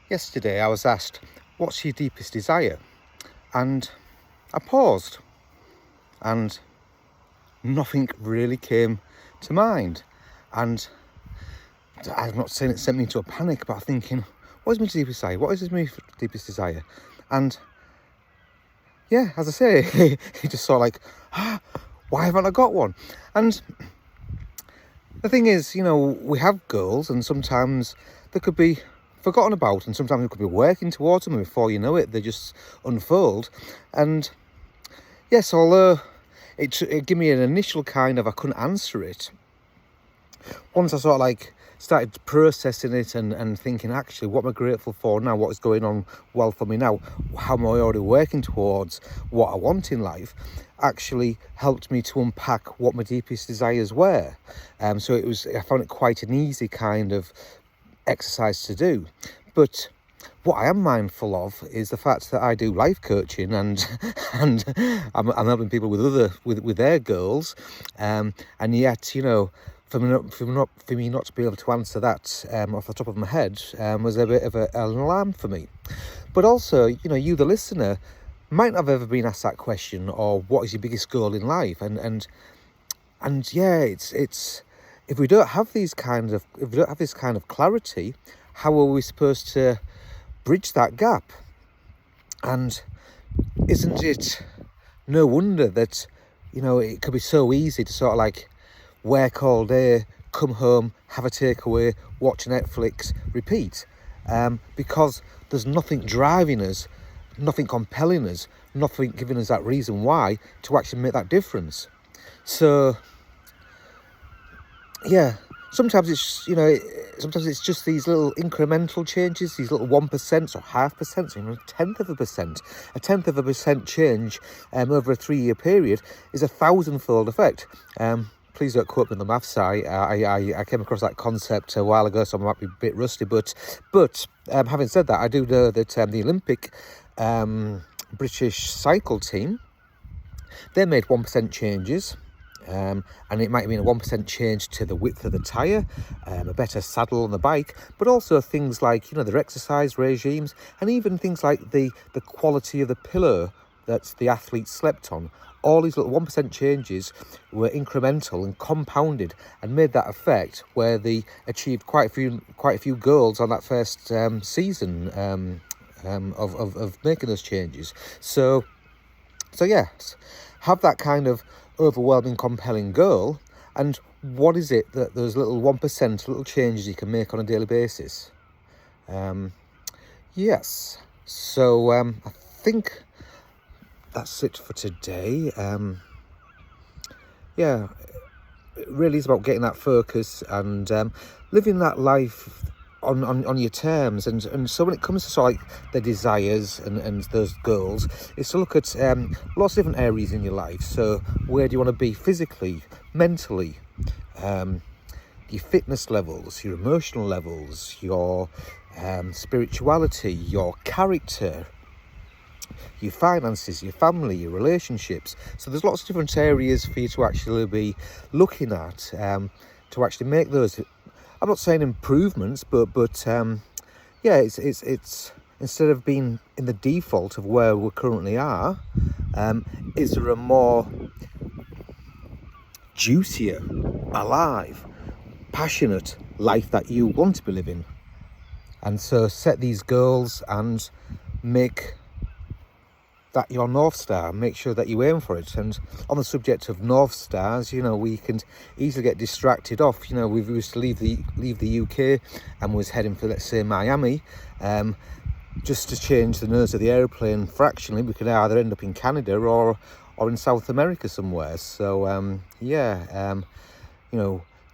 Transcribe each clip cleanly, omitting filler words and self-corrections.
Yesterday I was asked, what's your deepest desire? And I paused and nothing really came to mind. And I'm not saying it sent me into a panic, but I'm thinking, what is my deepest desire? What is my deepest desire? And yeah, as I say, he just sort of like, why haven't I got one? And the thing is, we have goals and sometimes they could be forgotten about and sometimes we could be working towards them and before you know it, they just unfold. And yes, although it gave me an initial kind of, I couldn't answer it. Once I sort of like started processing it and thinking, actually, what am I grateful for now? What is going on well for me now? How am I already working towards what I want in life? Actually helped me to unpack what my deepest desires were. So I found it quite an easy kind of exercise to do. But what I am mindful of is the fact that I do life coaching and I'm helping people with their goals, and yet for me not to be able to answer that off the top of my head was a bit of an alarm for me. But also, you the listener might not have ever been asked that question, or what is your biggest goal in life? And yeah, it's if we don't have this kind of clarity, how are we supposed to bridge that gap? And isn't it no wonder that it could be so easy to sort of like work all day, come home, have a takeaway, watch Netflix, repeat, because there's nothing driving us, nothing compelling us, nothing giving us that reason why to actually make that difference. So yeah, sometimes it's just these little incremental changes, these little 1% or 0.5%, a tenth of a percent change over a 3-year period is a 1,000-fold effect. Please don't quote me on the maths. I came across that concept a while ago, so I might be a bit rusty. But having said that, I do know that the Olympic British cycle team, they made 1% changes. And it might mean a 1% change to the width of the tyre, a better saddle on the bike, but also things like, their exercise regimes, and even things like the quality of the pillow that the athletes slept on. All these little 1% changes were incremental and compounded and made that effect where they achieved quite a few goals on that first season of making those changes. So yes, have that kind of overwhelming, compelling goal, and what is it that those little 1% little changes you can make on a daily basis? Yes, so I think that's it for today. Yeah, it really is about getting that focus and living that life on your terms, and so when it comes to sort of like the desires and those goals, is to look at lots of different areas in your life. So where do you want to be physically, mentally, your fitness levels, your emotional levels, your spirituality, your character, your finances, your family, your relationships. So there's lots of different areas for you to actually be looking at to actually make those, I'm not saying improvements, but yeah, it's instead of being in the default of where we currently are, is there a more juicier, alive, passionate life that you want to be living? And so set these goals and make that your North Star, make sure that you aim for it. And on the subject of North Stars, we can easily get distracted off. We used to leave the UK and was heading for, let's say, Miami, just to change the nose of the airplane fractionally. We could either end up in Canada or in South America somewhere. So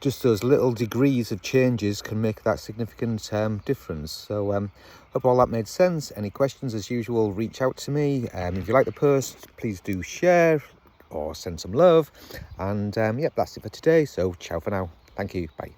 just those little degrees of changes can make that significant difference. So hope all that made sense. Any questions, as usual, reach out to me. If you like the post, please do share or send some love. And yep, that's it for today. So ciao for now. Thank you. Bye.